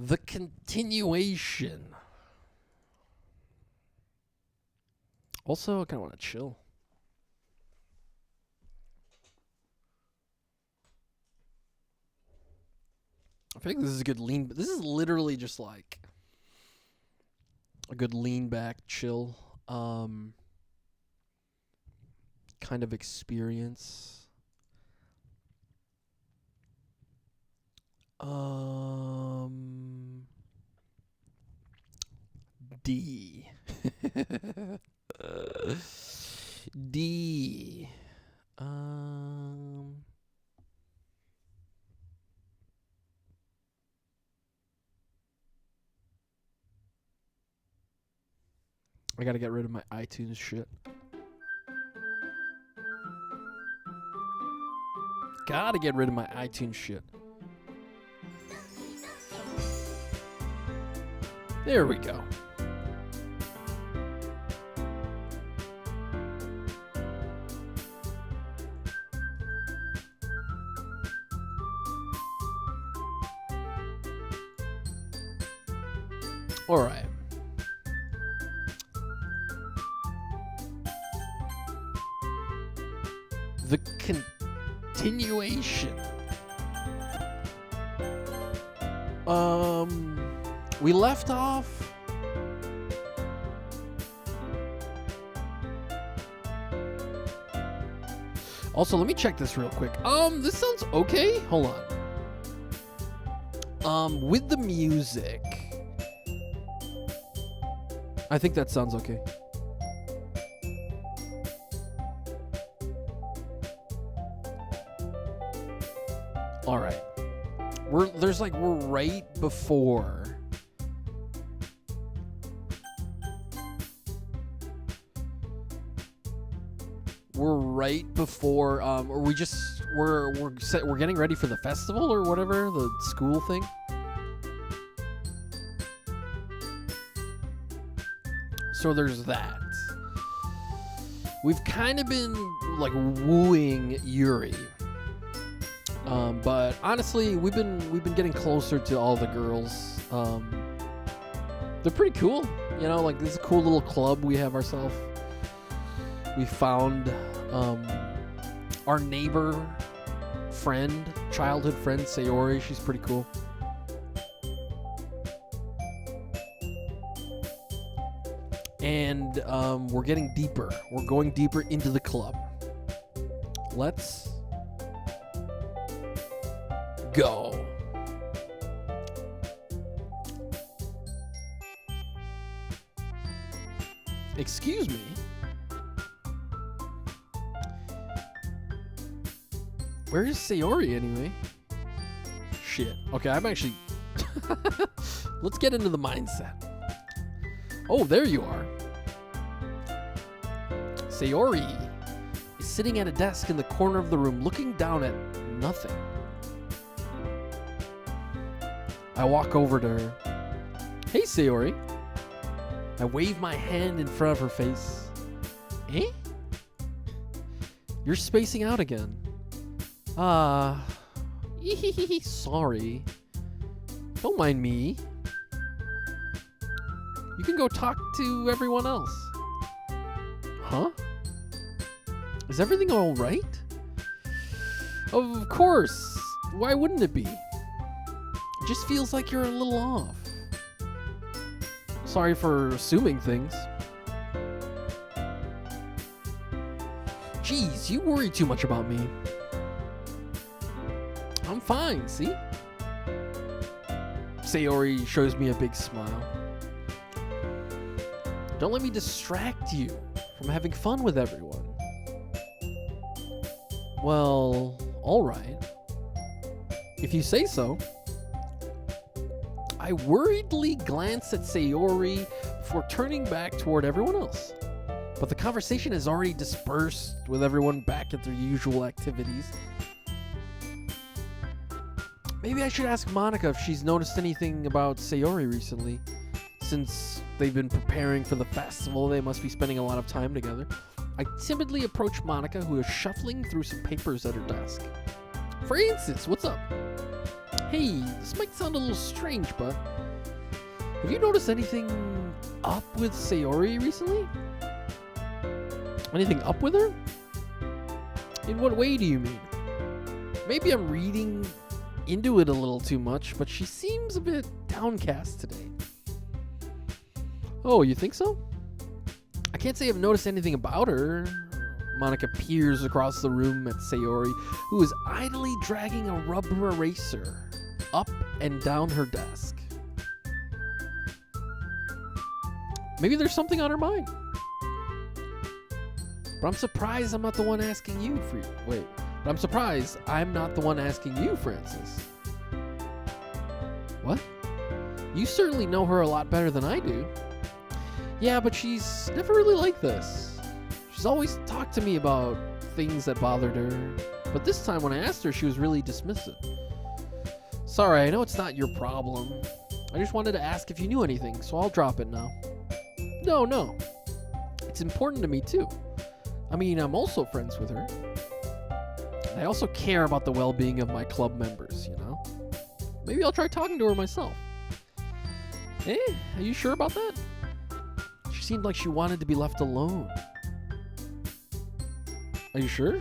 The continuation. Also, I kind of want to chill. I think this is a good lean. This is literally just like a good lean back, chill, kind of experience. D. D. I gotta get rid of my iTunes shit. Gotta get rid of my iTunes shit. There we go. All right. The continuation. We left off. Also, let me check this real quick. This sounds okay. Hold on. With the music, I think that sounds okay. All right. We're right before. We're right before. We're getting ready for the festival or whatever, the school thing. So there's that. We've kind of been like wooing Yuri. But honestly, we've been getting closer to all the girls. They're pretty cool, you know. Like, this is a cool little club we have ourselves. We found our neighbor friend, childhood friend Sayori. She's pretty cool. And we're getting deeper. We're going deeper into the club. Let's go. Excuse me. Where is Sayori anyway? Shit. Okay, I'm actually... Let's get into the mindset. Oh, there you are. Sayori is sitting at a desk in the corner of the room, looking down at nothing. I walk over to her. Hey, Sayori. I wave my hand in front of her face. Eh? You're spacing out again. Sorry. Don't mind me. You can go talk to everyone else. Huh? Is everything all right? Of course. Why wouldn't it be? It just feels like you're a little off. Sorry for assuming things. Jeez, you worry too much about me. I'm fine, see? Sayori shows me a big smile. Don't let me distract you from having fun with everyone. Well, alright. If you say so. I worriedly glance at Sayori before turning back toward everyone else. But the conversation has already dispersed with everyone back at their usual activities. Maybe I should ask Monica if she's noticed anything about Sayori recently. Since they've been preparing for the festival, they must be spending a lot of time together. I timidly approach Monica, who is shuffling through some papers at her desk. Francis, what's up? Hey, this might sound a little strange, but have you noticed anything up with Sayori recently? Anything up with her? In what way do you mean? Maybe I'm reading into it a little too much, but she seems a bit downcast today. Oh, you think so? I can't say I've noticed anything about her. Monica peers across the room at Sayori, who is idly dragging a rubber eraser up and down her desk. Maybe there's something on her mind. But I'm surprised I'm not the one asking you for... Wait. But I'm surprised I'm not the one asking you, Francis. What? You certainly know her a lot better than I do. Yeah, but she's never really like this. She's always talked to me about things that bothered her. But this time when I asked her, she was really dismissive. Sorry, I know it's not your problem. I just wanted to ask if you knew anything, so I'll drop it now. No. It's important to me too. I mean, I'm also friends with her. I also care about the well-being of my club members, you know? Maybe I'll try talking to her myself. Eh? Are you sure about that? She seemed like she wanted to be left alone. Are you sure?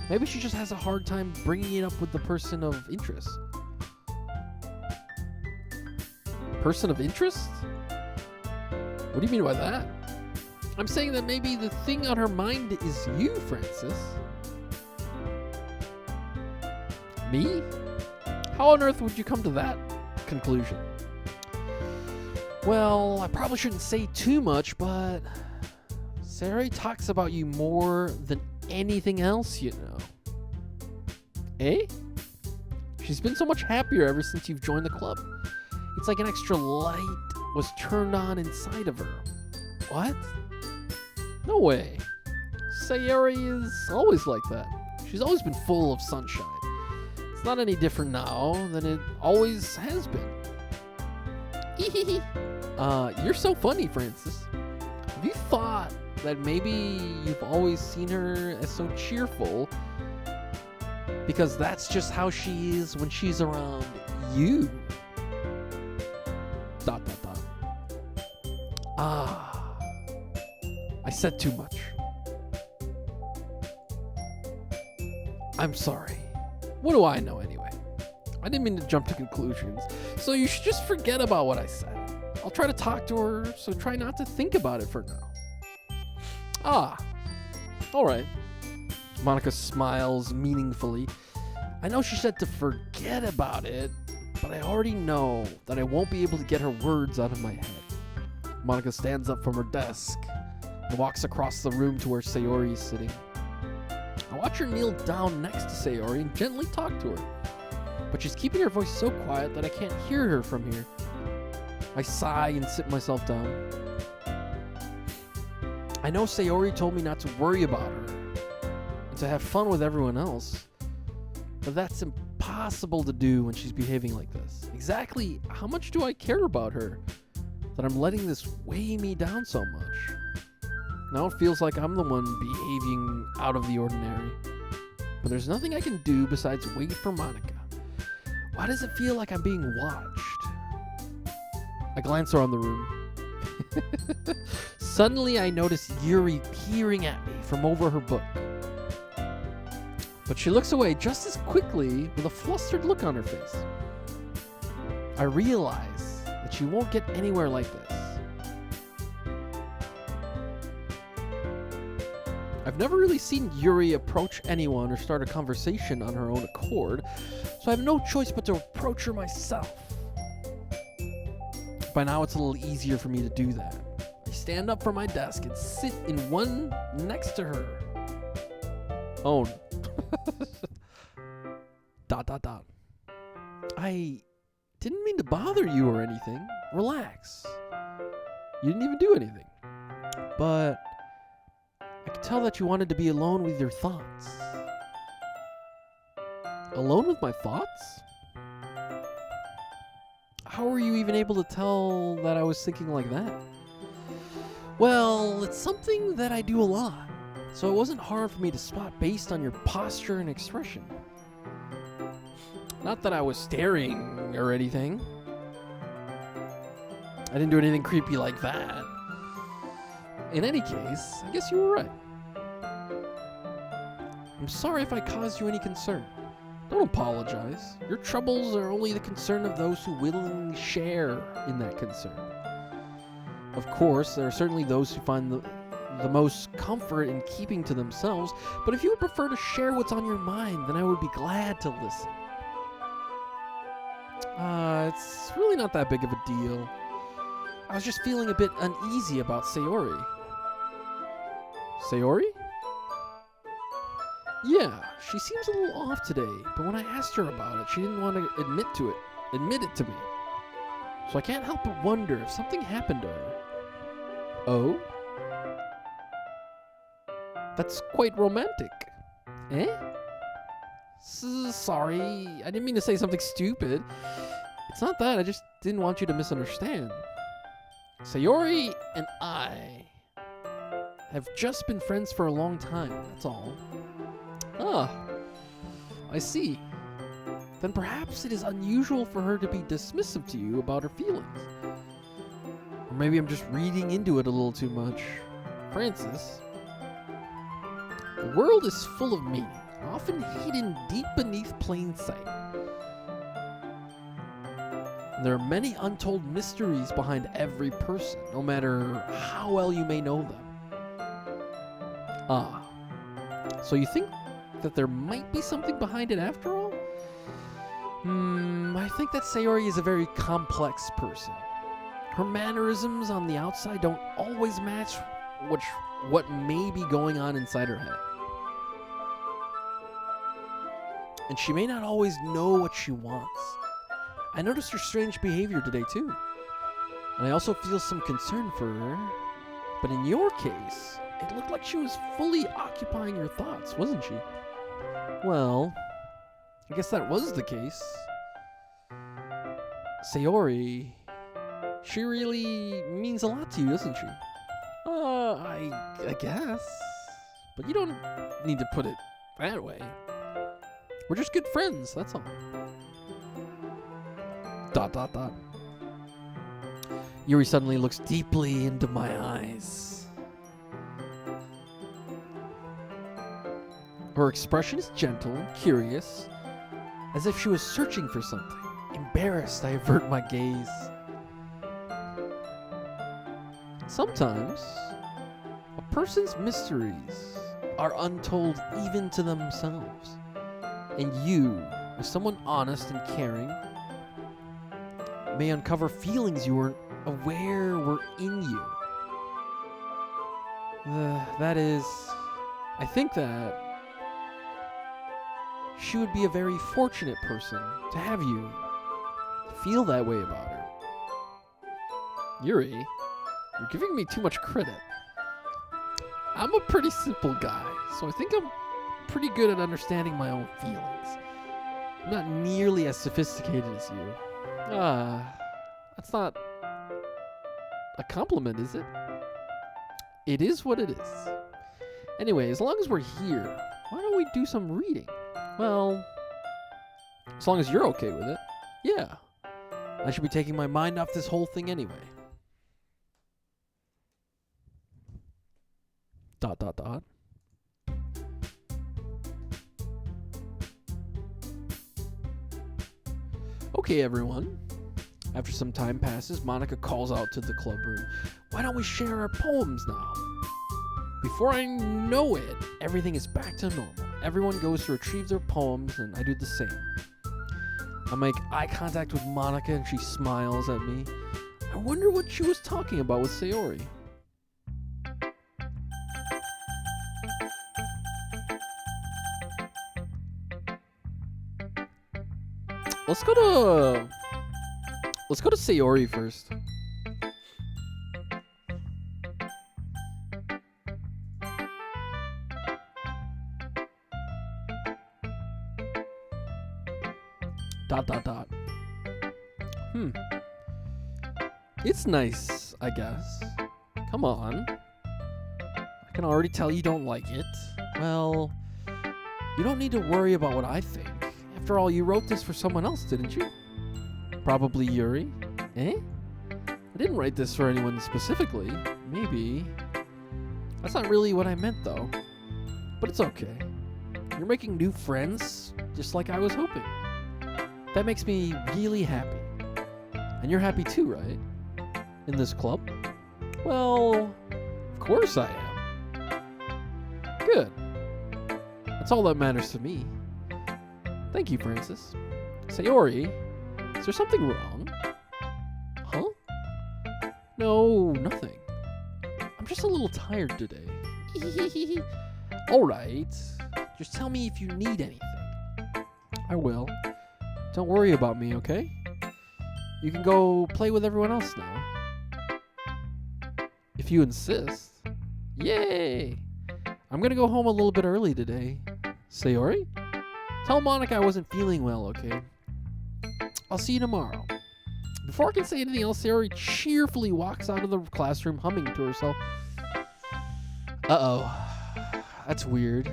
Maybe she just has a hard time bringing it up with the person of interest. Person of interest? What do you mean by that? I'm saying that maybe the thing on her mind is you, Francis. Me? How on earth would you come to that conclusion? Well, I probably shouldn't say too much, but Sayori talks about you more than anything else, you know. Eh? She's been so much happier ever since you've joined the club. It's like an extra light was turned on inside of her. What? No way. Sayori is always like that. She's always been full of sunshine. It's not any different now than it always has been. You're so funny, Francis. Have you thought that maybe you've always seen her as so cheerful because that's just how she is when she's around you? ... I said too much. I'm sorry. What do I know anyway? I didn't mean to jump to conclusions, so you should just forget about what I said. I'll try to talk to her, so try not to think about it for now. All right. Monica smiles meaningfully. I know she said to forget about it, but I already know that I won't be able to get her words out of my head. Monica stands up from her desk and walks across the room to where Sayori is sitting. I watch her kneel down next to Sayori and gently talk to her, but she's keeping her voice so quiet that I can't hear her from here. I sigh and sit myself down. I know Sayori told me not to worry about her and to have fun with everyone else, but that's impossible to do when she's behaving like this. Exactly how much do I care about her that I'm letting this weigh me down so much? Now it feels like I'm the one behaving out of the ordinary. But there's nothing I can do besides wait for Monica. Why does it feel like I'm being watched? I glance around the room. Suddenly I notice Yuri peering at me from over her book. But she looks away just as quickly with a flustered look on her face. I realize that she won't get anywhere like this. I've never really seen Yuri approach anyone or start a conversation on her own accord, so I have no choice but to approach her myself. By now it's a little easier for me to do that. I stand up from my desk and sit in one next to her. Oh. ... I didn't mean to bother you or anything. Relax. You didn't even do anything. But I could tell that you wanted to be alone with your thoughts. Alone with my thoughts? How were you even able to tell that I was thinking like that? Well, it's something that I do a lot, so it wasn't hard for me to spot based on your posture and expression. Not that I was staring or anything. I didn't do anything creepy like that. In any case, I guess you were right. I'm sorry if I caused you any concern. Don't apologize. Your troubles are only the concern of those who willingly share in that concern. Of course, there are certainly those who find the most comfort in keeping to themselves, but if you would prefer to share what's on your mind, then I would be glad to listen. It's really not that big of a deal. I was just feeling a bit uneasy about Sayori. Sayori? Yeah, she seems a little off today, but when I asked her about it, she didn't want to admit it to me. So I can't help but wonder if something happened to her. Oh? That's quite romantic. Eh? Sorry, I didn't mean to say something stupid. It's not that, I just didn't want you to misunderstand. Sayori and I have just been friends for a long time, that's all. Ah, I see. Then perhaps it is unusual for her to be dismissive to you about her feelings. Or maybe I'm just reading into it a little too much. Francis, the world is full of meaning, often hidden deep beneath plain sight. And there are many untold mysteries behind every person, no matter how well you may know them. Ah, so you think that there might be something behind it after all? I think that Sayori is a very complex person. Her mannerisms on the outside don't always match what may be going on inside her head. And she may not always know what she wants. I noticed her strange behavior today too. And I also feel some concern for her. But in your case, it looked like she was fully occupying your thoughts, wasn't she? Well, I guess that was the case. Sayori, she really means a lot to you, doesn't she? I guess. But you don't need to put it that way. We're just good friends, that's all. ... Yuri suddenly looks deeply into my eyes. Her expression is gentle and curious, as if she was searching for something. Embarrassed, I avert my gaze. Sometimes, a person's mysteries are untold even to themselves. And you, as someone honest and caring, may uncover feelings you weren't aware were in you. That is, I think that she would be a very fortunate person to have you feel that way about her. Yuri, you're giving me too much credit. I'm a pretty simple guy, so I think I'm pretty good at understanding my own feelings. I'm not nearly as sophisticated as you. That's not a compliment, is it? It is what it is. Anyway, as long as we're here, why don't we do some reading? Well, as long as you're okay with it. Yeah. I should be taking my mind off this whole thing anyway. ... Okay, everyone. After some time passes, Monica calls out to the club room. Why don't we share our poems now? Before I know it, everything is back to normal. Everyone goes to retrieve their poems, and I do the same. I make eye contact with Monica, and she smiles at me. I wonder what she was talking about with Sayori. Let's go to Sayori first. ... It's nice, I guess. Come on. I can already tell you don't like it. Well, you don't need to worry about what I think. After all, you wrote this for someone else, didn't you? Probably Yuri. Eh? I didn't write this for anyone specifically. Maybe. That's not really what I meant, though. But it's okay. You're making new friends, just like I was hoping. That makes me really happy. And you're happy too, right? In this club? Well, of course I am. Good. That's all that matters to me. Thank you, Francis. Sayori, is there something wrong? Huh? No, nothing. I'm just a little tired today. Alright. Just tell me if you need anything. I will. Don't worry about me, okay? You can go play with everyone else now. If you insist. Yay! I'm gonna go home a little bit early today. Sayori? Tell Monica I wasn't feeling well, okay? I'll see you tomorrow. Before I can say anything else, Sayori cheerfully walks out of the classroom humming to herself. Uh-oh. That's weird.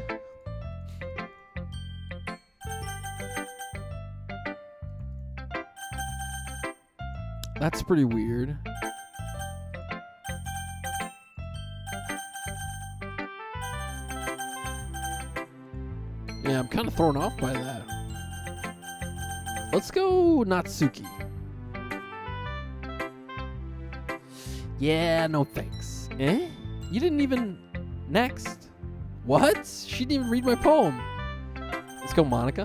That's pretty weird. Yeah, I'm kind of thrown off by that. Let's go Natsuki. Yeah, no thanks. Eh? You didn't even... Next. What? She didn't even read my poem. Let's go Monica.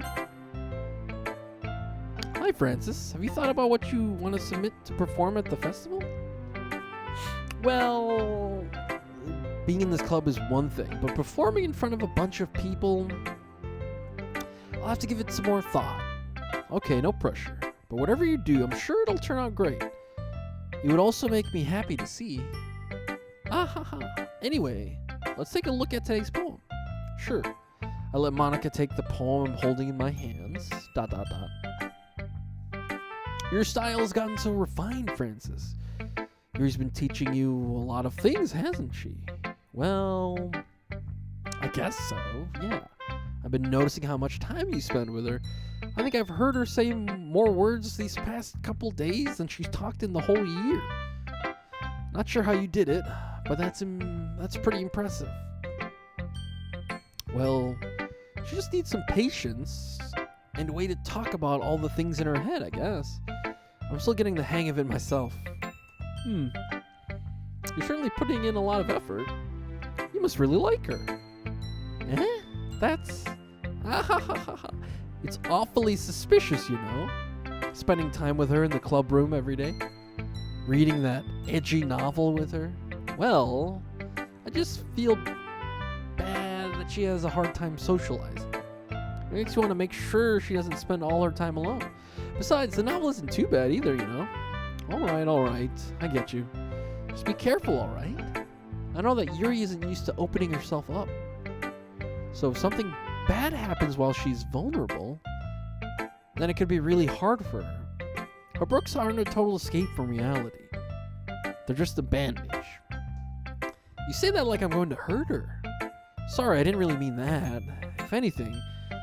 Hi, Francis. Have you thought about what you want to submit to perform at the festival? Well, being in this club is one thing, but performing in front of a bunch of people, I'll have to give it some more thought. Okay, no pressure. But whatever you do, I'm sure it'll turn out great. It would also make me happy to see. Ah ha ha. Anyway, let's take a look at today's poem. Sure. I let Monica take the poem I'm holding in my hands. ... Your style has gotten so refined, Francis. Yuri's been teaching you a lot of things, hasn't she? Well, I guess so, yeah. I've been noticing how much time you spend with her. I think I've heard her say more words these past couple days than she's talked in the whole year. Not sure how you did it, but that's pretty impressive. Well, she just needs some patience and a way to talk about all the things in her head, I guess. I'm still getting the hang of it myself. You're certainly putting in a lot of effort. You must really like her. Eh? That's... It's awfully suspicious, you know. Spending time with her in the club room every day. Reading that edgy novel with her. Well, I just feel bad that she has a hard time socializing. It makes you want to make sure she doesn't spend all her time alone. Besides, the novel isn't too bad either, you know. Alright. I get you. Just be careful, alright? I know that Yuri isn't used to opening herself up. So if something bad happens while she's vulnerable, then it could be really hard for her. Her books aren't a total escape from reality. They're just a bandage. You say that like I'm going to hurt her. Sorry, I didn't really mean that. If anything,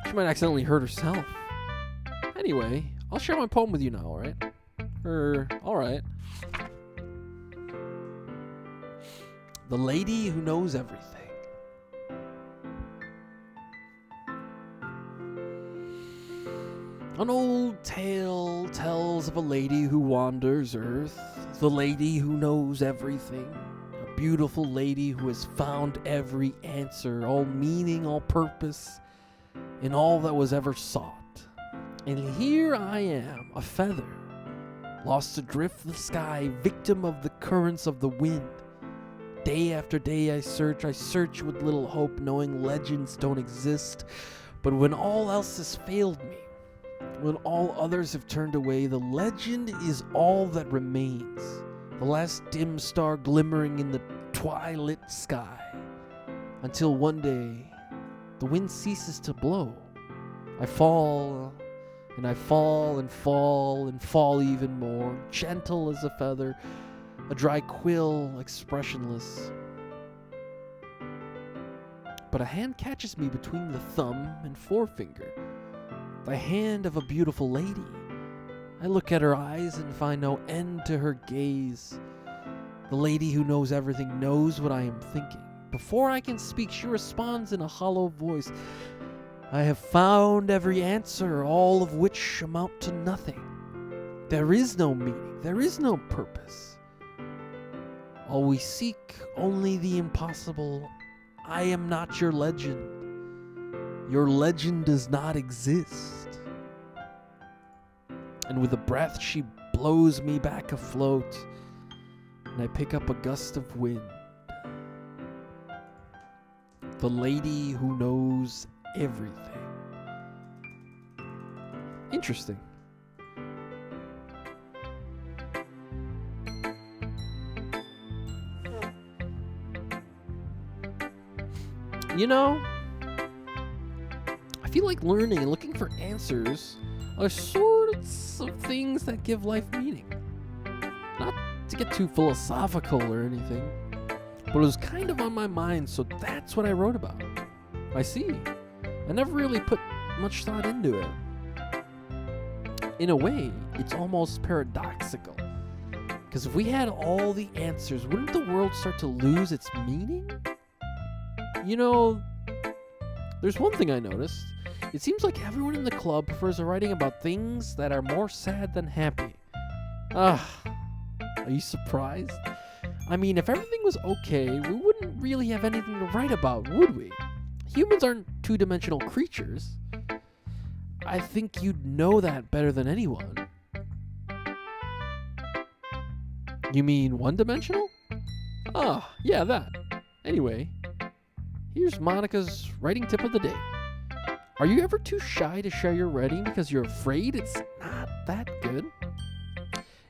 she might accidentally hurt herself. Anyway, I'll share my poem with you now, alright? Alright. The Lady Who Knows Everything. An old tale tells of a lady who wanders earth, the lady who knows everything, a beautiful lady who has found every answer, all meaning, all purpose, in all that was ever sought. And here I am, a feather, lost adrift the sky, victim of the currents of the wind. Day after day I search with little hope, knowing legends don't exist. But when all else has failed me, when all others have turned away, the legend is all that remains, the last dim star glimmering in the twilit sky, until one day the wind ceases to blow. I fall, and I fall and fall and fall even more, gentle as a feather, a dry quill, expressionless. But a hand catches me between the thumb and forefinger. the hand of a beautiful lady. I look at her eyes and find no end to her gaze. The lady who knows everything knows what I am thinking. Before I can speak, she responds in a hollow voice. I have found every answer, all of which amount to nothing. There is no meaning, there is no purpose. All we seek, only the impossible. I am not your legend. Your legend does not exist. And with a breath, she blows me back afloat, and I pick up a gust of wind. The lady who knows everything. Interesting. You know, I feel like learning and looking for answers are sorts of things that give life meaning. Not to get too philosophical or anything, but it was kind of on my mind, so that's what I wrote about. I see. I never really put much thought into it. In a way, it's almost paradoxical. Because if we had all the answers, wouldn't the world start to lose its meaning? You know, there's one thing I noticed. It seems like everyone in the club prefers writing about things that are more sad than happy. Are you surprised? I mean, if everything was okay, we wouldn't really have anything to write about, would we? Humans aren't two-dimensional creatures. I think you'd know that better than anyone. You mean one-dimensional? Yeah, that. Anyway, here's Monica's writing tip of the day. Are you ever too shy to share your writing because you're afraid it's not that good?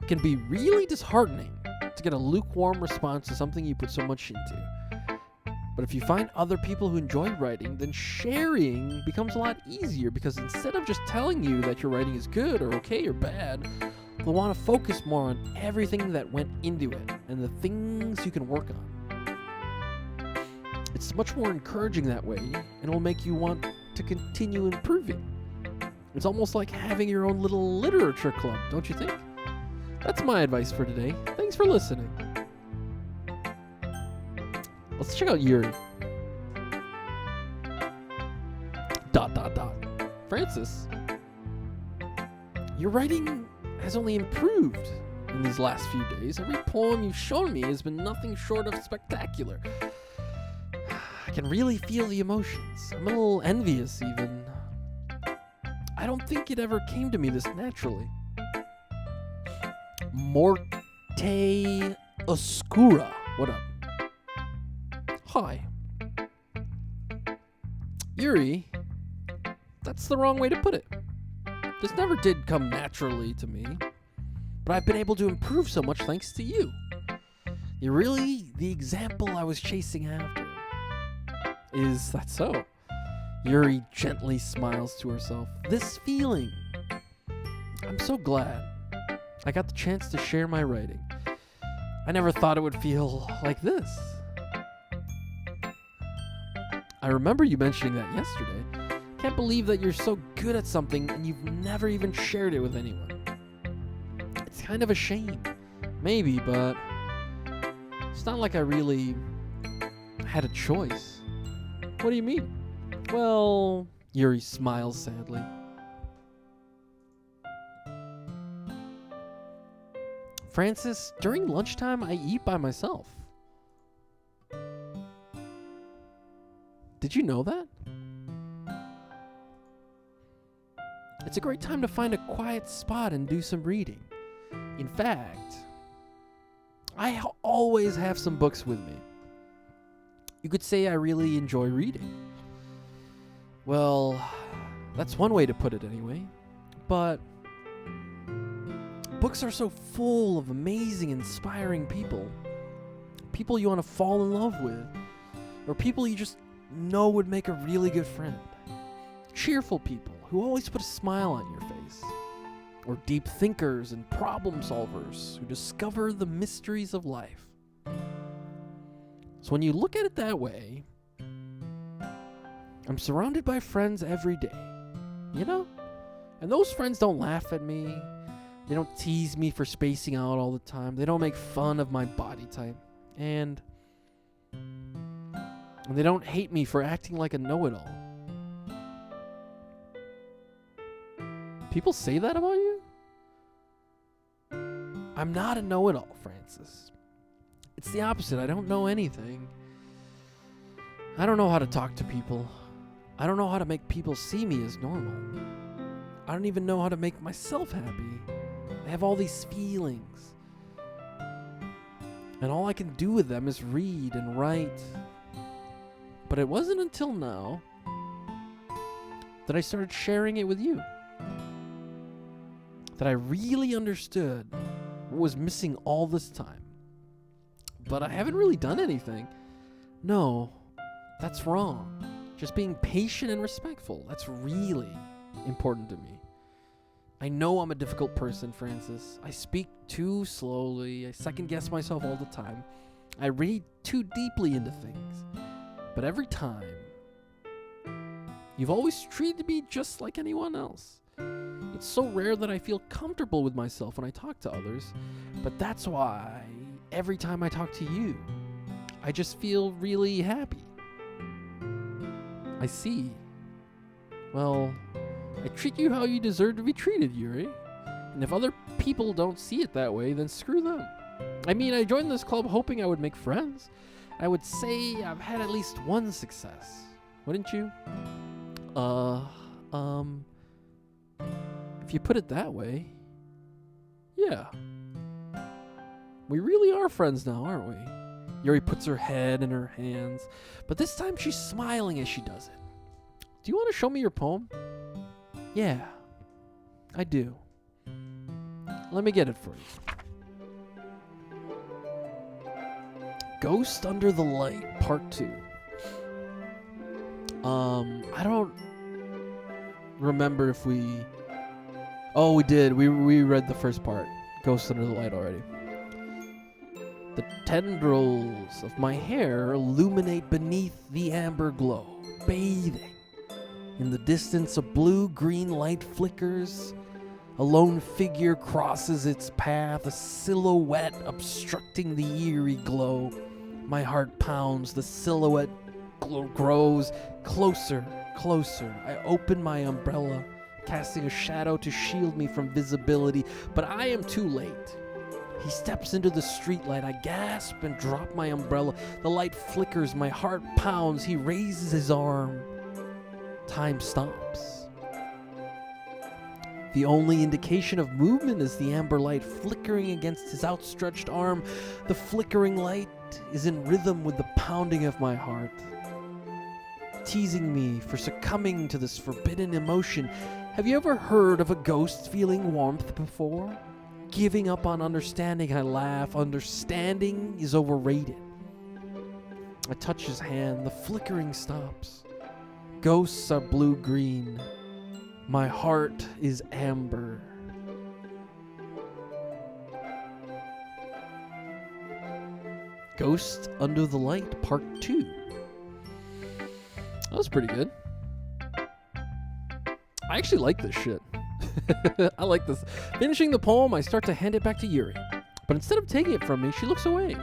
It can be really disheartening to get a lukewarm response to something you put so much into. But if you find other people who enjoy writing, then sharing becomes a lot easier, because instead of just telling you that your writing is good or okay or bad, they'll want to focus more on everything that went into it and the things you can work on. It's much more encouraging that way, and it'll make you want to continue improving. It's almost like having your own little literature club, don't you think? That's my advice for today. Thanks for listening. Let's check out Yuri. ... Francis, your writing has only improved in these last few days. Every poem you've shown me has been nothing short of spectacular. I can really feel the emotions. I'm a little envious, even. I don't think it ever came to me this naturally. Morte Oscura. What up? Hi. Yuri, that's the wrong way to put it. This never did come naturally to me, but I've been able to improve so much thanks to you. You're really the example I was chasing after. Is that so? Yuri gently smiles to herself. This feeling. I'm so glad I got the chance to share my writing. I never thought it would feel like this. I remember you mentioning that yesterday. Can't believe that you're so good at something and you've never even shared it with anyone. It's kind of a shame. Maybe, but it's not like I really had a choice. What do you mean? Well, Yuri smiles sadly. Francis, during lunchtime I eat by myself. Did you know that? It's a great time to find a quiet spot and do some reading. In fact, I always have some books with me. You could say I really enjoy reading. Well, that's one way to put it anyway. But books are so full of amazing, inspiring people. People you want to fall in love with. Or people you just know would make a really good friend. Cheerful people who always put a smile on your face. Or deep thinkers and problem solvers who discover the mysteries of life. So when you look at it that way, I'm surrounded by friends every day. You know? And those friends don't laugh at me. They don't tease me for spacing out all the time. They don't make fun of my body type. And they don't hate me for acting like a know-it-all. People say that about you? I'm not a know-it-all, Francis. It's the opposite. I don't know anything. I don't know how to talk to people. I don't know how to make people see me as normal. I don't even know how to make myself happy. I have all these feelings. And all I can do with them is read and write. But it wasn't until now that I started sharing it with you that I really understood what was missing all this time. But I haven't really done anything. No, that's wrong. Just being patient and respectful. That's really important to me. I know I'm a difficult person, Francis. I speak too slowly. I second guess myself all the time. I read too deeply into things. But every time, you've always treated me just like anyone else. It's so rare that I feel comfortable with myself when I talk to others. But that's why every time I talk to you, I just feel really happy. I see. Well, I treat you how you deserve to be treated, Yuri. And if other people don't see it that way, then screw them. I mean, I joined this club hoping I would make friends. I would say I've had at least one success. Wouldn't you? If you put it that way, yeah. We really are friends now, aren't we? Yuri puts her head in her hands, but this time she's smiling as she does it. Do you want to show me your poem? Yeah, I do. Let me get it for you. Ghost Under the Light, Part 2. I don't remember if we... Oh, we did. We read the first part. Ghost Under the Light already. The tendrils of my hair illuminate beneath the amber glow, bathing. In the distance, a blue-green light flickers. A lone figure crosses its path, a silhouette obstructing the eerie glow. My heart pounds, the silhouette grows closer, closer. I open my umbrella, casting a shadow to shield me from visibility, but I am too late. He steps into the streetlight. I gasp and drop my umbrella. The light flickers, my heart pounds. He raises his arm. Time stops. The only indication of movement is the amber light flickering against his outstretched arm. The flickering light is in rhythm with the pounding of my heart, teasing me for succumbing to this forbidden emotion. Have you ever heard of a ghost feeling warmth before? Giving up on understanding, I laugh. Understanding is overrated. I touch his hand. The flickering stops. Ghosts are blue-green. My heart is amber. Ghost Under the Light, Part 2. That was pretty good. I actually like this shit. I like this. Finishing the poem, I start to hand it back to Yuri. But instead of taking it from me, she looks away. ...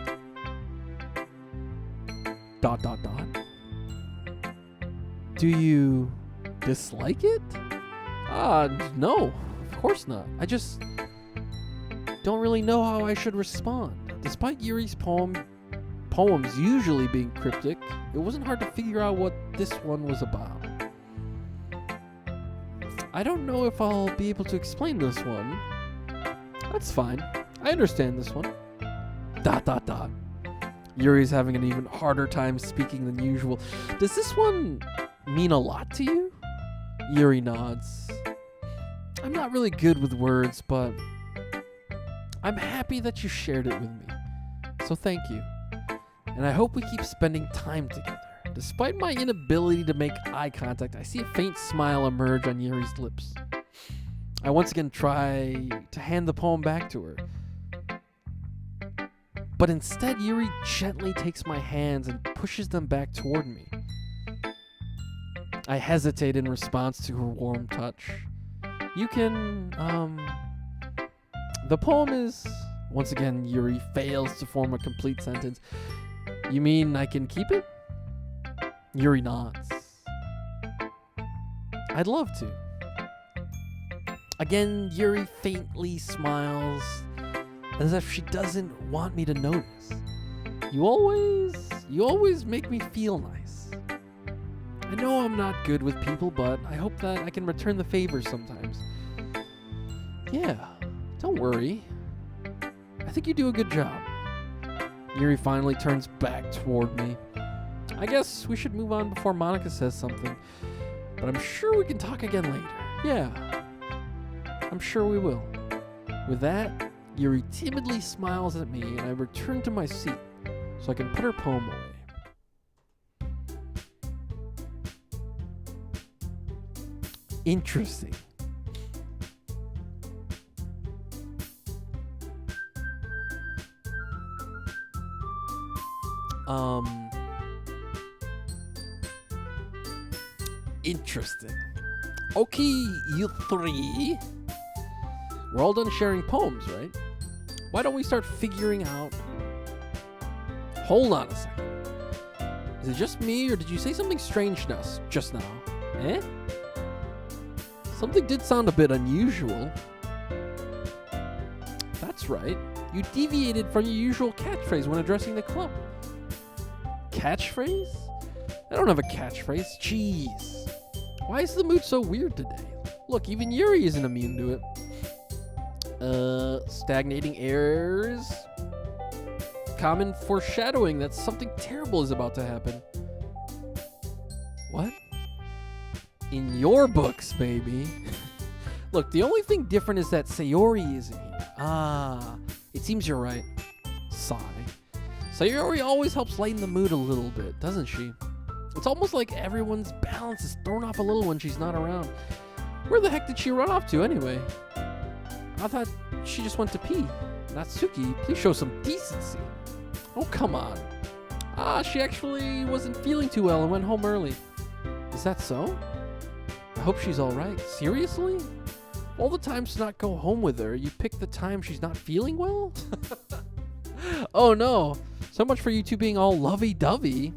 Do you dislike it? No, of course not. I just don't really know how I should respond. Despite Yuri's poems usually being cryptic, it wasn't hard to figure out what this one was about. I don't know if I'll be able to explain this one. That's fine. I understand this one. ... Yuri's having an even harder time speaking than usual. Does this one mean a lot to you? Yuri nods. I'm not really good with words, but I'm happy that you shared it with me. So thank you. And I hope we keep spending time together. Despite my inability to make eye contact, I see a faint smile emerge on Yuri's lips. I once again try to hand the poem back to her. But instead, Yuri gently takes my hands and pushes them back toward me. I hesitate in response to her warm touch. You can, the poem is, once again, Yuri fails to form a complete sentence. You mean I can keep it? Yuri nods. I'd love to. Again, Yuri faintly smiles, as if she doesn't want me to notice. You always make me feel nice. I know I'm not good with people, but I hope that I can return the favor sometimes. Yeah, don't worry. I think you do a good job. Yuri finally turns back toward me. I guess we should move on before Monica says something, but I'm sure we can talk again later. Yeah, I'm sure we will. With that, Yuri timidly smiles at me, and I return to my seat so I can put her poem away. Interesting. Interesting. Okay, you three. We're all done sharing poems, right? Why don't we start figuring out... Hold on a second. Is it just me, or did you say something strange just now? Eh? Something did sound a bit unusual. That's right. You deviated from your usual catchphrase when addressing the club. Catchphrase? I don't have a catchphrase. Jeez. Why is the mood so weird today? Look, even Yuri isn't immune to it. Stagnating airs. Common foreshadowing that something terrible is about to happen. What? In your books, baby. Look, the only thing different is that Sayori isn't here. Ah, it seems you're right. Sigh. Sayori always helps lighten the mood a little bit, doesn't she? It's almost like everyone's balance is thrown off a little when she's not around. Where the heck did she run off to anyway? I thought she just went to pee. Natsuki, please show some decency. Oh, come on. She actually wasn't feeling too well and went home early. Is that so? I hope she's alright. Seriously? All the times to not go home with her, you pick the time she's not feeling well? Oh no. So much for you two being all lovey-dovey.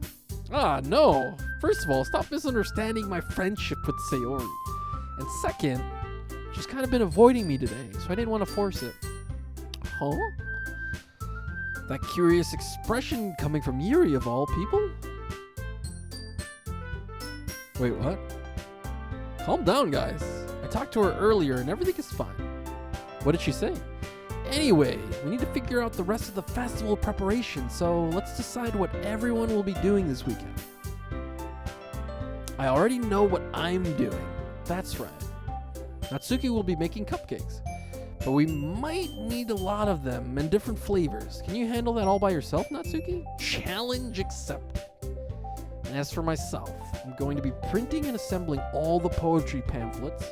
No. First of all, stop misunderstanding my friendship with Sayori. And second, she's kind of been avoiding me today, so I didn't want to force it. Huh? That curious expression coming from Yuri of all people? Wait, what? Calm down, guys. I talked to her earlier and everything is fine. What did she say? Anyway, we need to figure out the rest of the festival preparation, so let's decide what everyone will be doing this weekend. I already know what I'm doing. That's right. Natsuki will be making cupcakes, but we might need a lot of them and different flavors. Can you handle that all by yourself, Natsuki? Challenge accepted. And as for myself, I'm going to be printing and assembling all the poetry pamphlets.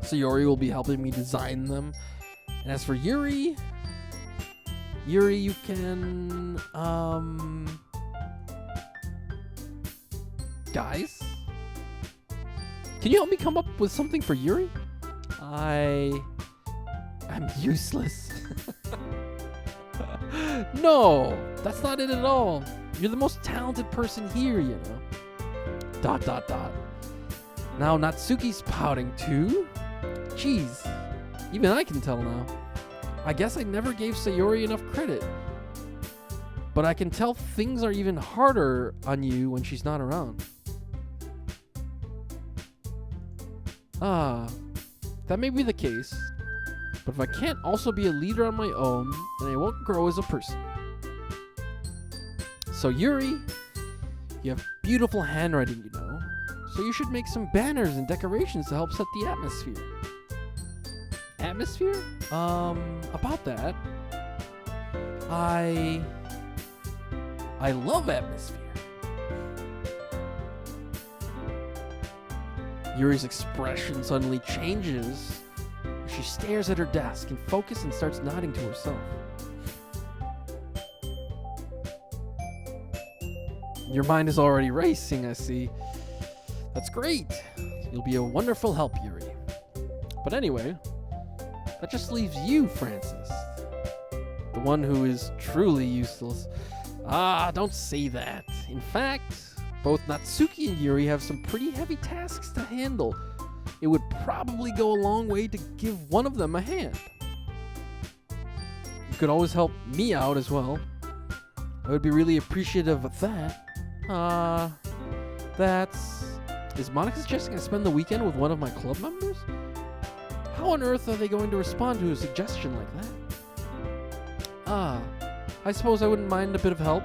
Sayori will be helping me design them. And as for Yuri, you can, guys, can you help me come up with something for Yuri? I'm useless. No, that's not it at all. You're the most talented person here, you know. ... Now Natsuki's pouting too? Jeez. Even I can tell now. I guess I never gave Sayori enough credit. But I can tell things are even harder on you when she's not around. That may be the case. But if I can't also be a leader on my own, then I won't grow as a person. So Yuri, you have beautiful handwriting, you know. So you should make some banners and decorations to help set the atmosphere. Atmosphere? About that, I love atmosphere. Yuri's expression suddenly changes. She stares at her desk in focus and starts nodding to herself. Your mind is already racing, I see. That's great. You'll be a wonderful help, Yuri. But anyway, that just leaves you, Francis. The one who is truly useless. Ah, don't say that. In fact, both Natsuki and Yuri have some pretty heavy tasks to handle. It would probably go a long way to give one of them a hand. You could always help me out as well. I would be really appreciative of that. Is Monica suggesting I spend the weekend with one of my club members? How on earth are they going to respond to a suggestion like that? I suppose I wouldn't mind a bit of help.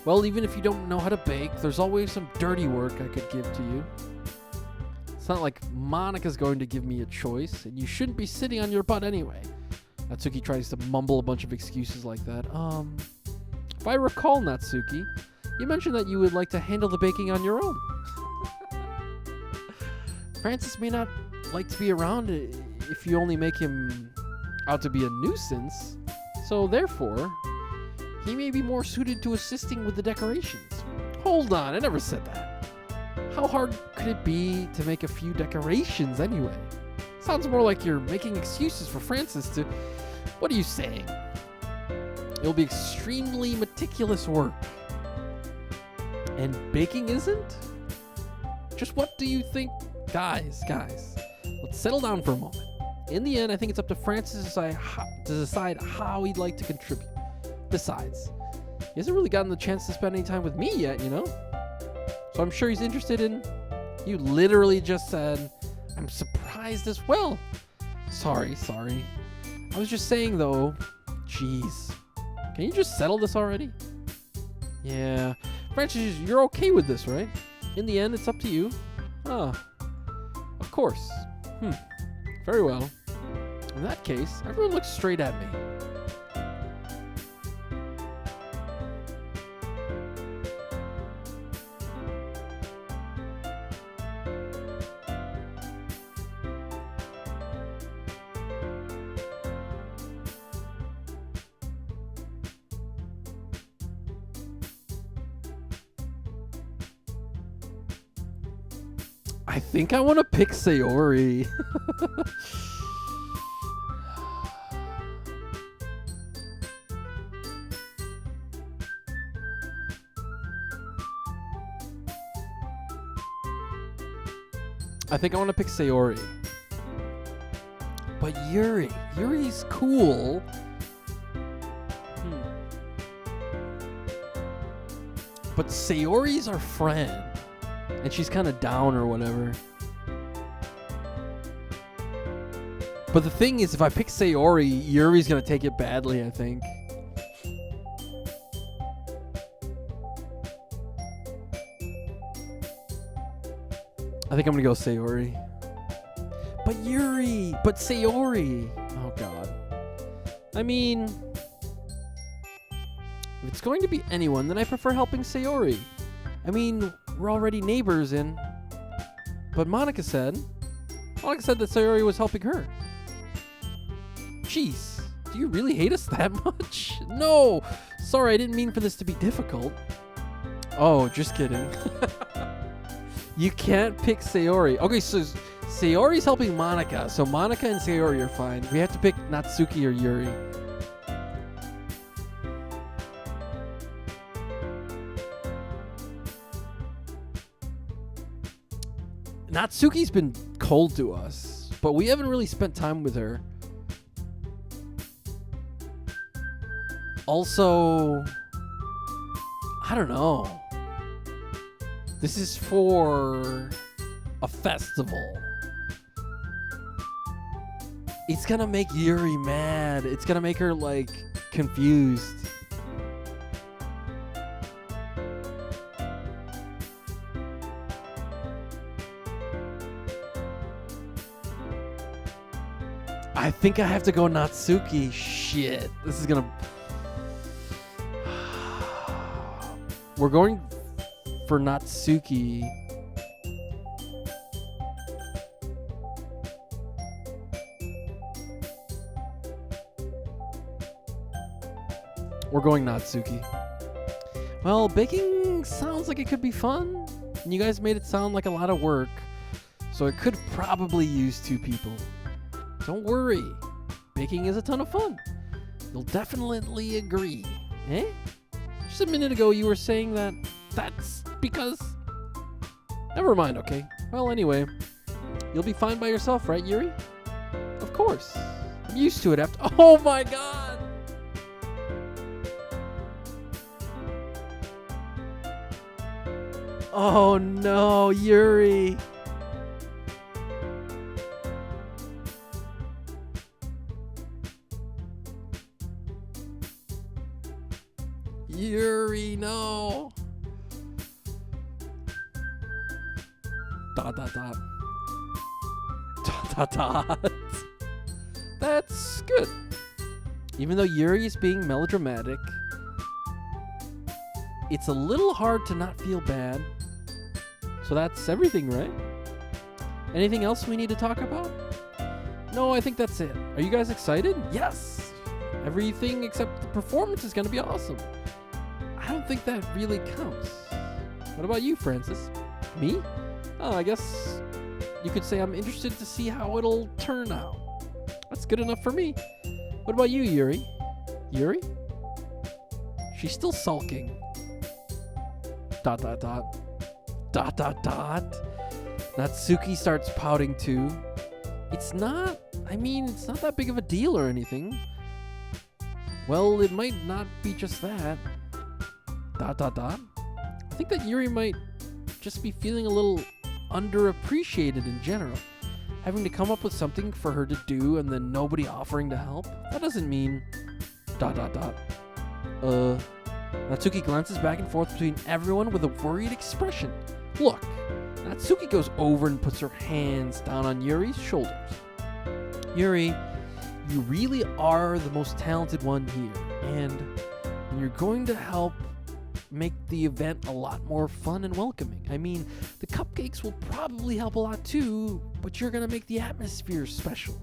Well, even if you don't know how to bake, there's always some dirty work I could give to you. It's not like Monica's going to give me a choice, and you shouldn't be sitting on your butt anyway. Natsuki tries to mumble a bunch of excuses like that. If I recall, Natsuki, you mentioned that you would like to handle the baking on your own. Francis may not like to be around if you only make him out to be a nuisance, so therefore, he may be more suited to assisting with the decorations. Hold on, I never said that. How hard could it be to make a few decorations anyway? Sounds more like you're making excuses for Francis to... What are you saying? It'll be extremely meticulous work. And baking isn't? Just what do you think? Guys, let's settle down for a moment. In the end, I think it's up to Francis to decide how he'd like to contribute. Besides, he hasn't really gotten the chance to spend any time with me yet, you know? So I'm sure he's interested in... You literally just said, I'm surprised as well. Sorry. I was just saying, though, jeez. Can you just settle this already? Yeah. Francis, you're okay with this, right? In the end, it's up to you. Of course. Very well. In that case, everyone looks straight at me. I think I want to pick Sayori. I think I want to pick Sayori. But Yuri's cool. But Sayori's our friend. And she's kind of down or whatever. But the thing is, if I pick Sayori, Yuri's going to take it badly, I think. I think I'm going to go Sayori. But Sayori. Oh, God. I mean, if it's going to be anyone, then I prefer helping Sayori. I mean, we're already neighbors but Monica said that Sayori was helping her. Jeez, do you really hate us that much? No, sorry, I didn't mean for this to be difficult. Oh, just kidding. You can't pick Sayori. Okay, so Sayori's helping Monica, so Monica and Sayori are fine. We have to pick Natsuki or Yuri. Natsuki's been cold to us, but we haven't really spent time with her. Also, I don't know. This is for a festival. It's gonna make Yuri mad. It's gonna make her, like, confused. I think I have to go Natsuki. Shit. This is gonna... We're going for Natsuki. We're going Natsuki. Well, baking sounds like it could be fun. And you guys made it sound like a lot of work. So it could probably use 2 people. Don't worry. Baking is a ton of fun. You'll definitely agree. Eh? Just a minute ago you were saying that's because... Never mind, okay? Well, anyway, you'll be fine by yourself, right, Yuri? Of course. I'm used to it after... Oh my god! Oh no, Yuri! Yuri, no! Dot, dot, dot. Dot, dot, dot. That's good. Even though Yuri is being melodramatic, it's a little hard to not feel bad. So that's everything, right? Anything else we need to talk about? No, I think that's it. Are you guys excited? Yes! Everything except the performance is going to be awesome. I don't think that really counts. What about you, Francis? Me? Oh, I guess you could say I'm interested to see how it'll turn out. That's good enough for me. What about you, Yuri? Yuri? She's still sulking. Dot, dot, dot. Dot, dot, dot. Natsuki starts pouting too. It's not that big of a deal or anything. Well, it might not be just that. Dot, dot, dot. I think that Yuri might just be feeling a little underappreciated in general. Having to come up with something for her to do and then nobody offering to help. That doesn't mean... Dot, dot, dot. Natsuki glances back and forth between everyone with a worried expression. Look, Natsuki goes over and puts her hands down on Yuri's shoulders. Yuri, you really are the most talented one here, and you're going to help make the event a lot more fun and welcoming. I mean, the cupcakes will probably help a lot too, but you're going to make the atmosphere special.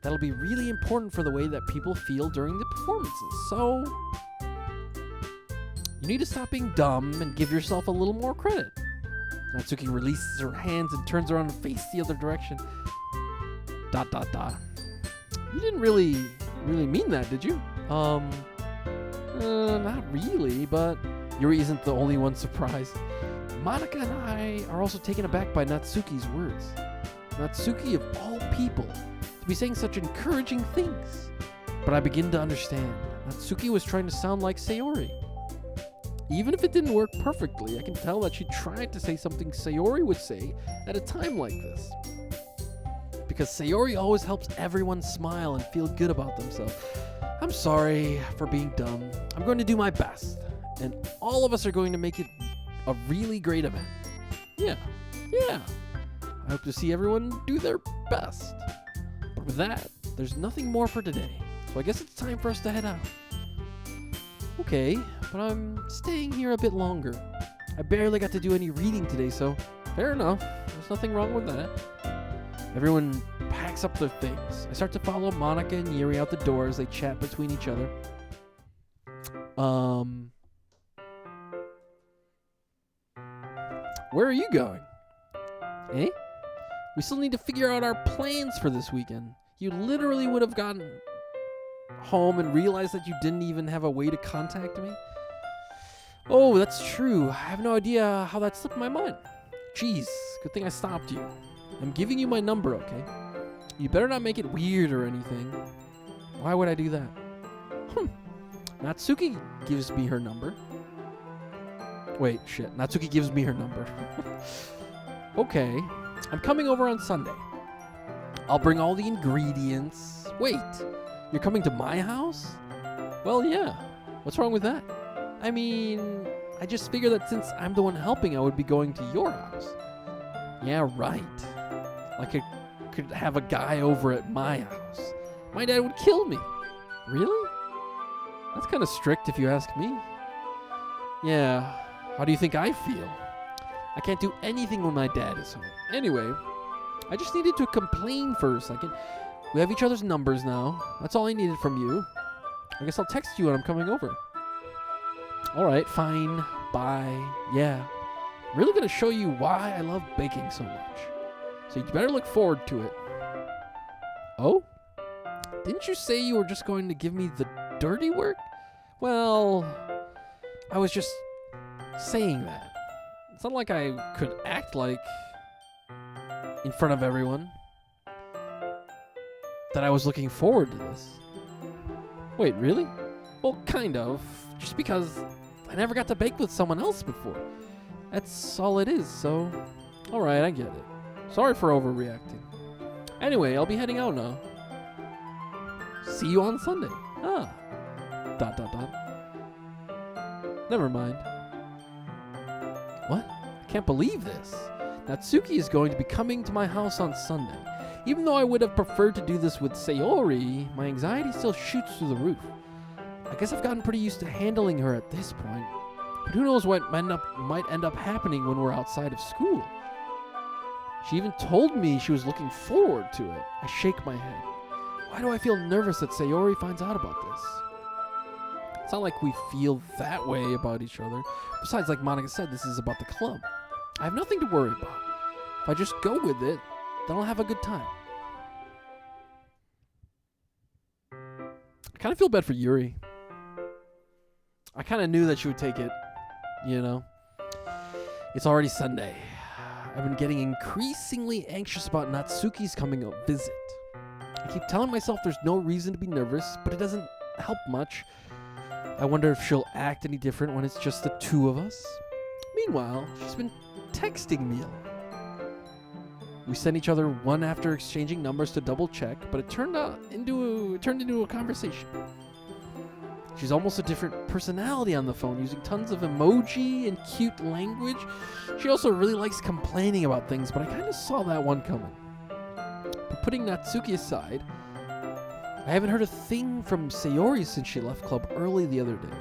That'll be really important for the way that people feel during the performances. So, you need to stop being dumb and give yourself a little more credit. Natsuki releases her hands and turns around and faces the other direction. Dot, dot, dot. You didn't really mean that, did you? Not really, but Yuri isn't the only one surprised. Monica and I are also taken aback by Natsuki's words. Natsuki, of all people, to be saying such encouraging things. But I begin to understand. Natsuki was trying to sound like Sayori. Even if it didn't work perfectly, I can tell that she tried to say something Sayori would say at a time like this. Because Sayori always helps everyone smile and feel good about themselves. I'm sorry for being dumb. I'm going to do my best. And all of us are going to make it a really great event. Yeah. I hope to see everyone do their best. But with that, there's nothing more for today. So I guess it's time for us to head out. Okay, but I'm staying here a bit longer. I barely got to do any reading today, so fair enough. There's nothing wrong with that. Everyone packs up their things. I start to follow Monica and Yuri out the door as they chat between each other. Where are you going? Eh? We still need to figure out our plans for this weekend. You literally would have gotten home and realized that you didn't even have a way to contact me? Oh, that's true. I have no idea how that slipped my mind. Jeez, good thing I stopped you. I'm giving you my number, okay? You better not make it weird or anything. Why would I do that? Natsuki gives me her number. Wait, shit. Natsuki gives me her number. Okay. I'm coming over on Sunday. I'll bring all the ingredients. Wait, you're coming to my house? Well, yeah. What's wrong with that? I mean, I just figured that since I'm the one helping, I would be going to your house. Yeah, right. Like I could have a guy over at my house. My dad would kill me. Really? That's kind of strict if you ask me. Yeah. How do you think I feel? I can't do anything when my dad is home. Anyway, I just needed to complain for a second. We have each other's numbers now. That's all I needed from you. I guess I'll text you when I'm coming over. Alright, fine. Bye. Yeah. I'm really going to show you why I love baking so much. So you better look forward to it. Oh? Didn't you say you were just going to give me the dirty work? Well, I was just saying that. It's not like I could act like, in front of everyone, that I was looking forward to this. Wait, really? Well, kind of. Just because I never got to bake with someone else before. That's all it is, so... Alright, I get it. Sorry for overreacting. Anyway, I'll be heading out now. See you on Sunday. Ah. ... Never mind. What? I can't believe this. Natsuki is going to be coming to my house on Sunday. Even though I would have preferred to do this with Sayori, my anxiety still shoots through the roof. I guess I've gotten pretty used to handling her at this point. But who knows what might end up happening when we're outside of school. She even told me she was looking forward to it. I shake my head. Why do I feel nervous that Sayori finds out about this? It's not like we feel that way about each other. Besides, like Monica said, this is about the club. I have nothing to worry about. If I just go with it, then I'll have a good time. I kind of feel bad for Yuri. I kind of knew that she would take it, you know. It's already Sunday. I've been getting increasingly anxious about Natsuki's coming a visit. I keep telling myself there's no reason to be nervous, but it doesn't help much. I wonder if she'll act any different when it's just the two of us. Meanwhile, she's been texting me a lot. We sent each other one after exchanging numbers to double check, but it turned into a conversation. She's almost a different personality on the phone, using tons of emoji and cute language. She also really likes complaining about things, but I kind of saw that one coming. But putting Natsuki aside, I haven't heard a thing from Sayori since she left club early the other day.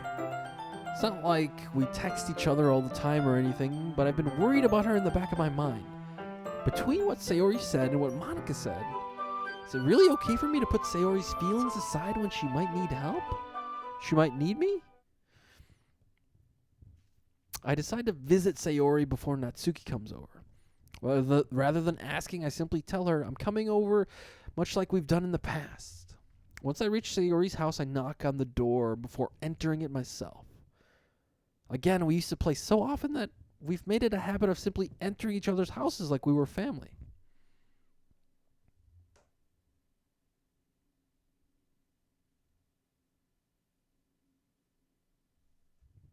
It's not like we text each other all the time or anything, but I've been worried about her in the back of my mind. Between what Sayori said and what Monica said, is it really okay for me to put Sayori's feelings aside when she might need help? She might need me? I decide to visit Sayori before Natsuki comes over. Rather than asking, I simply tell her I'm coming over, much like we've done in the past. Once I reach Sayori's house, I knock on the door before entering it myself. Again, we used to play so often that we've made it a habit of simply entering each other's houses like we were family.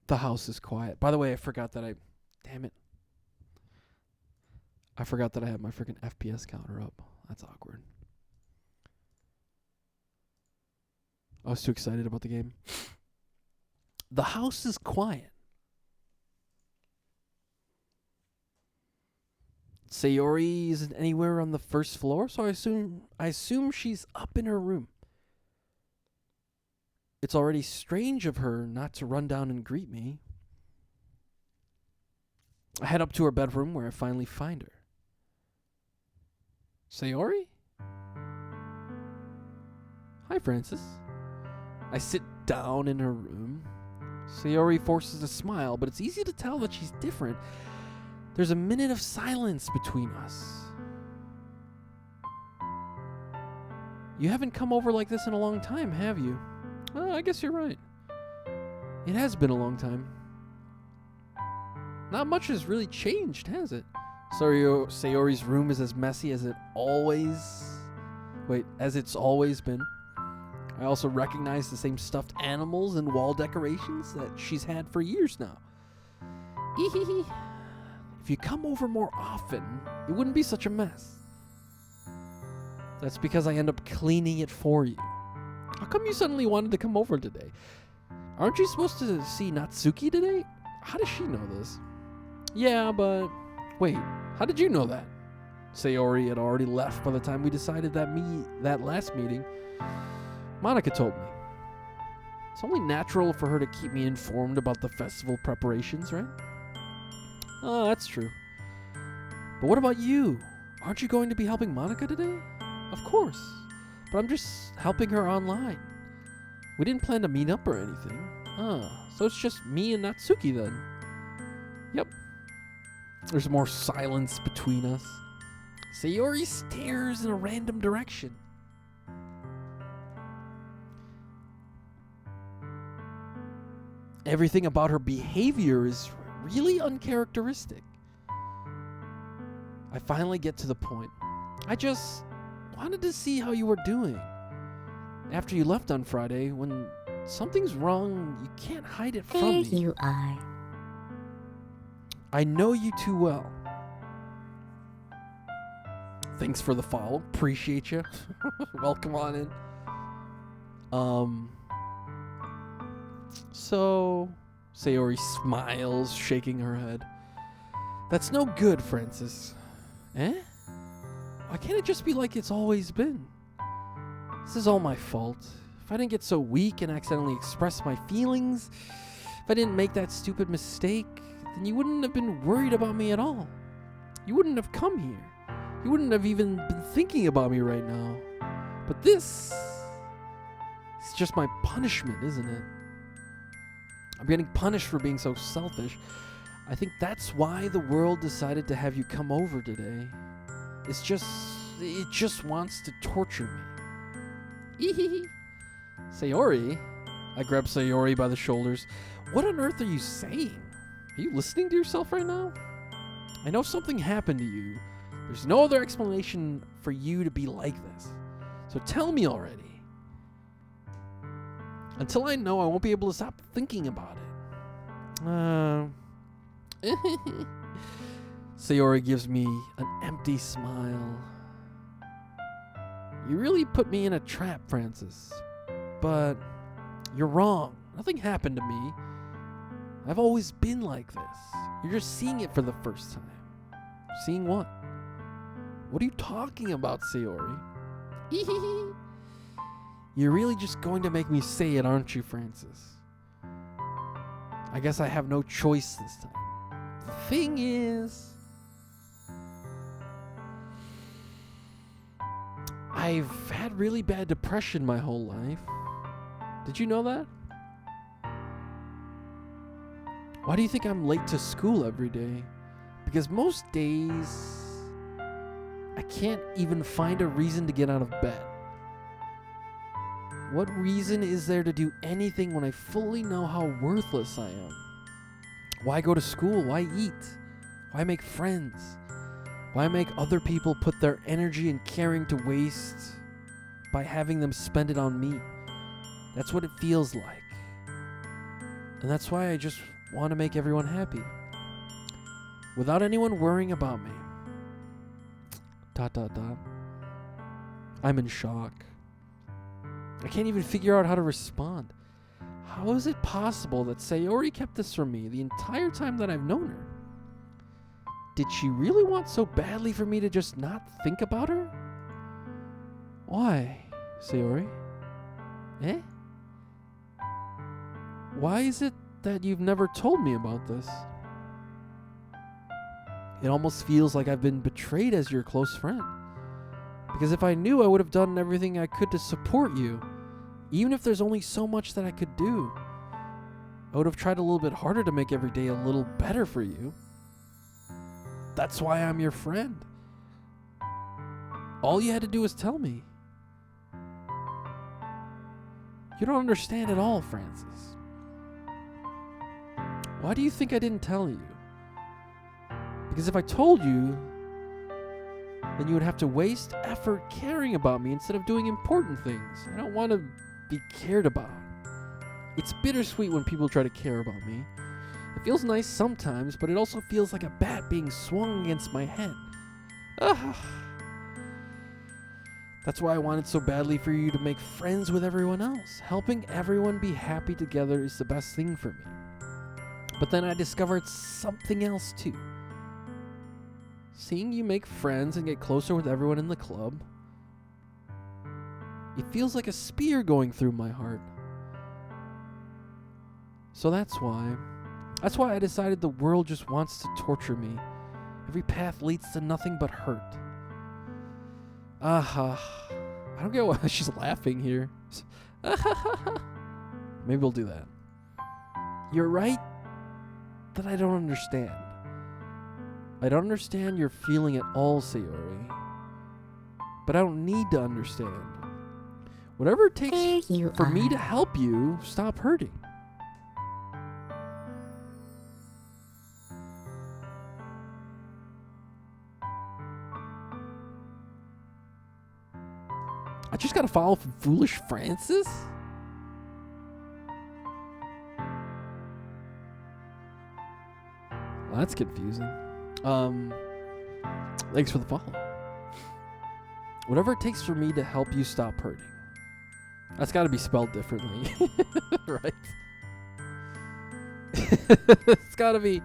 The house is quiet. By the way, I forgot that damn it. I forgot that I have my freaking FPS counter up. That's awkward. I was too excited about the game. The house is quiet. Sayori isn't anywhere on the first floor, so I assume she's up in her room. It's already strange of her not to run down and greet me. I head up to her bedroom where I finally find her. Sayori? Hi, Francis. I sit down in her room. Sayori forces a smile, but it's easy to tell that she's different. There's a minute of silence between us. You haven't come over like this in a long time, have you? I guess you're right. It has been a long time. Not much has really changed, has it? Sayori's room is as messy as it's always been. I also recognize the same stuffed animals and wall decorations that she's had for years now. If you come over more often, it wouldn't be such a mess. That's because I end up cleaning it for you. How come you suddenly wanted to come over today? Aren't you supposed to see Natsuki today? How does she know this? Yeah, but... Wait, how did you know that? Sayori had already left by the time we decided that last meeting. Monica told me. It's only natural for her to keep me informed about the festival preparations, right? Oh, that's true. But what about you? Aren't you going to be helping Monica today? Of course. But I'm just helping her online. We didn't plan to meet up or anything. So it's just me and Natsuki then. Yep. There's more silence between us. Sayori stares in a random direction. Everything about her behavior is really uncharacteristic. I finally get to the point. I just wanted to see how you were doing. After you left on Friday, when something's wrong, you can't hide it from me. There you are. I know you too well. Thanks for the follow. Appreciate you. Welcome on in. So, Sayori smiles, shaking her head. That's no good, Francis. Eh? Why can't it just be like it's always been? This is all my fault. If I didn't get so weak and accidentally express my feelings, if I didn't make that stupid mistake, then you wouldn't have been worried about me at all. You wouldn't have come here. You wouldn't have even been thinking about me right now. But this is just my punishment, isn't it? I'm getting punished for being so selfish. I think that's why the world decided to have you come over today. It just wants to torture me. Sayori? I grab Sayori by the shoulders. What on earth are you saying? Are you listening to yourself right now? I know something happened to you. There's no other explanation for you to be like this. So tell me already. Until I know, I won't be able to stop thinking about it. Sayori gives me an empty smile. You really put me in a trap, Francis. But you're wrong. Nothing happened to me. I've always been like this. You're just seeing it for the first time. Seeing what? What are you talking about, Sayori? You're really just going to make me say it, aren't you, Francis? I guess I have no choice this time. The thing is, I've had really bad depression my whole life. Did you know that? Why do you think I'm late to school every day? Because most days, I can't even find a reason to get out of bed. What reason is there to do anything when I fully know how worthless I am? Why go to school? Why eat? Why make friends? Why make other people put their energy and caring to waste by having them spend it on me? That's what it feels like. And that's why I just want to make everyone happy. Without anyone worrying about me. ... I'm in shock. I can't even figure out how to respond. How is it possible that Sayori kept this from me the entire time that I've known her? Did she really want so badly for me to just not think about her? Why, Sayori? Eh? Why is it that you've never told me about this? It almost feels like I've been betrayed as your close friend. Because if I knew, I would have done everything I could to support you. Even if there's only so much that I could do. I would have tried a little bit harder to make every day a little better for you. That's why I'm your friend. All you had to do was tell me. You don't understand at all, Francis. Why do you think I didn't tell you? Because if I told you, then you would have to waste effort caring about me instead of doing important things. I don't want to be cared about. It's bittersweet when people try to care about me. It feels nice sometimes, but it also feels like a bat being swung against my head. That's why I wanted so badly for you to make friends with everyone else. Helping everyone be happy together is the best thing for me. But then I discovered something else too. Seeing you make friends and get closer with everyone in the club, it feels like a spear going through my heart. So that's why I decided the world just wants to torture me. Every path leads to nothing but hurt. I don't get why she's laughing here. Maybe we'll do that. You're right that I don't understand. I don't understand your feeling at all, Sayori. But I don't need to understand. Whatever it takes for me to help you stop hurting. I just got a follow from foolishFrancis? Well, that's confusing. Thanks for the follow. Whatever it takes for me to help you stop hurting. That's got to be spelled differently. Right? It's got to be...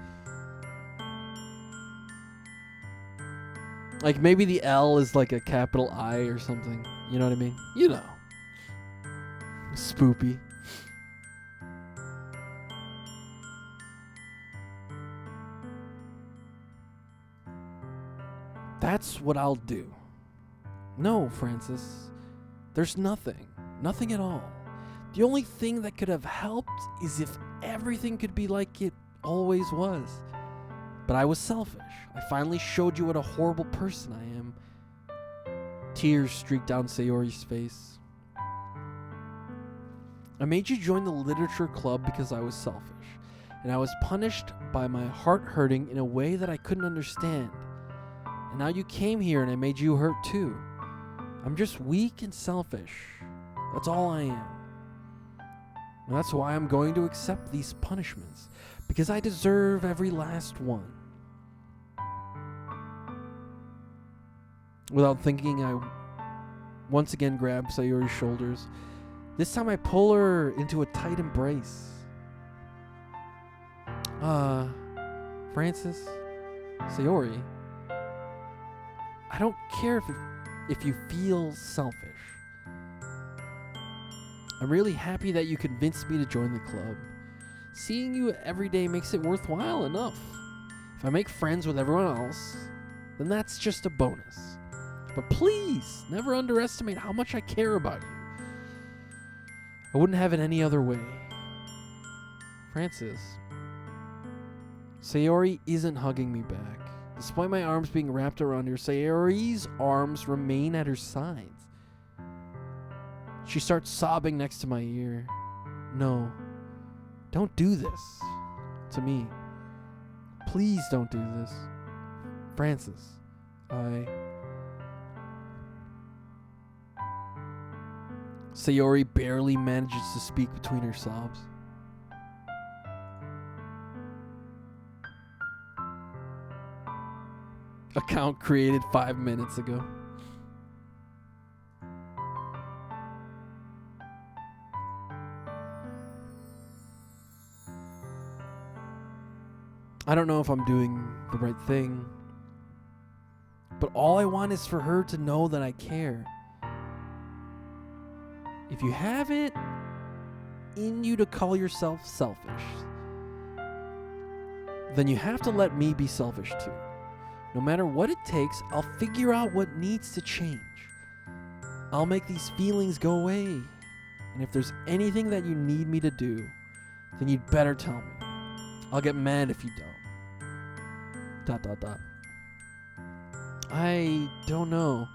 Like, maybe the L is like a capital I or something. You know what I mean? You know. Spoopy. That's what I'll do. No, Francis. There's nothing. Nothing at all. The only thing that could have helped is if everything could be like it always was. But I was selfish. I finally showed you what a horrible person I am. Tears streaked down Sayori's face. I made you join the literature club because I was selfish. And I was punished by my heart hurting in a way that I couldn't understand. And now you came here and I made you hurt too. I'm just weak and selfish. That's all I am. And that's why I'm going to accept these punishments. Because I deserve every last one. Without thinking, I once again grab Sayori's shoulders. This time I pull her into a tight embrace. Francis, Sayori, I don't care if you feel selfish. I'm really happy that you convinced me to join the club. Seeing you every day makes it worthwhile enough. If I make friends with everyone else, then that's just a bonus. But please, never underestimate how much I care about you. I wouldn't have it any other way. Francis, Sayori isn't hugging me back. Despite my arms being wrapped around her, Sayori's arms remain at her sides. She starts sobbing next to my ear. No, don't do this to me. Please don't do this. Francis, Sayori barely manages to speak between her sobs. Account created 5 minutes ago. I don't know if I'm doing the right thing, but all I want is for her to know that I care. If you have it in you to call yourself selfish, then you have to let me be selfish too. No matter what it takes, I'll figure out what needs to change. I'll make these feelings go away. And if there's anything that you need me to do, then you'd better tell me. I'll get mad if you don't. ... I don't know.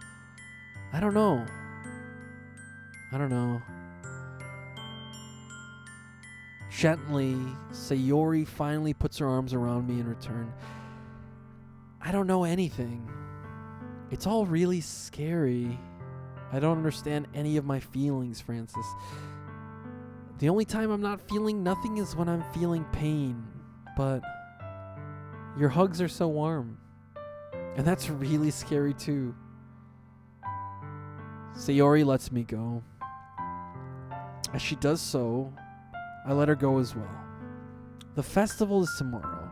Gently, Sayori finally puts her arms around me in return. I don't know anything. It's all really scary. I don't understand any of my feelings, Francis. The only time I'm not feeling nothing is when I'm feeling pain. But your hugs are so warm. And that's really scary too. Sayori lets me go. As she does so, I let her go as well. The festival is tomorrow.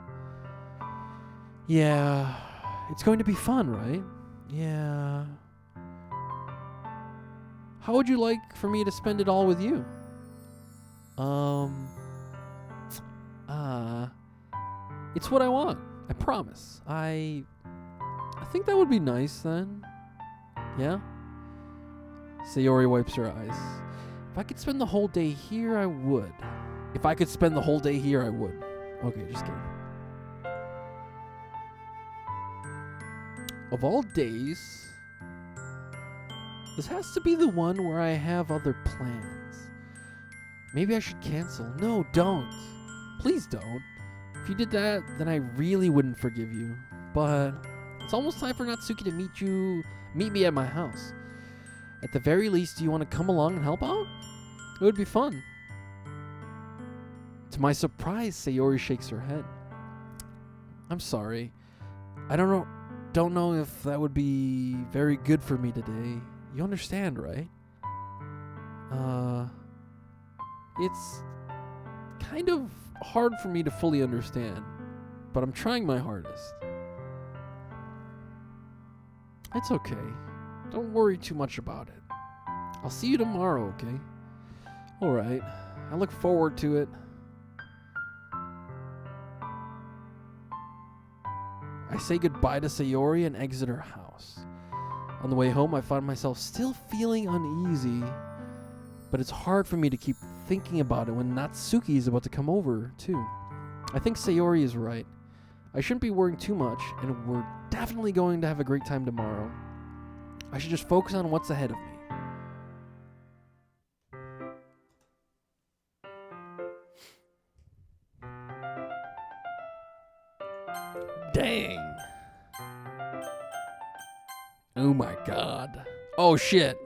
Yeah, it's going to be fun, right? Yeah. How would you like for me to spend it all with you? It's what I want. I promise. I think that would be nice then. Yeah? Sayori wipes her eyes. If I could spend the whole day here, I would. If I could spend the whole day here, I would. Okay, just kidding. Of all days, this has to be the one where I have other plans. Maybe I should cancel. No, don't. Please don't. If you did that, then I really wouldn't forgive you. But it's almost time for Natsuki to meet me at my house. At the very least, do you want to come along and help out? It would be fun. To my surprise, Sayori shakes her head. I'm sorry. I don't know if that would be very good for me today. You understand, right? It's kind of hard for me to fully understand, but I'm trying my hardest. It's okay. Don't worry too much about it. I'll see you tomorrow, okay? Alright. I look forward to it. I say goodbye to Sayori and exit her house. On the way home, I find myself still feeling uneasy, but it's hard for me to keep thinking about it when Natsuki is about to come over, too. I think Sayori is right. I shouldn't be worrying too much, and we're definitely going to have a great time tomorrow. I should just focus on what's ahead of me. Dang. Oh my god. Oh shit.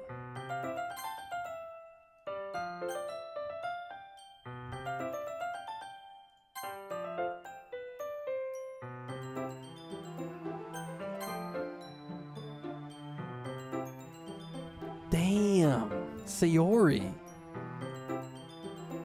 Damn. Sayori.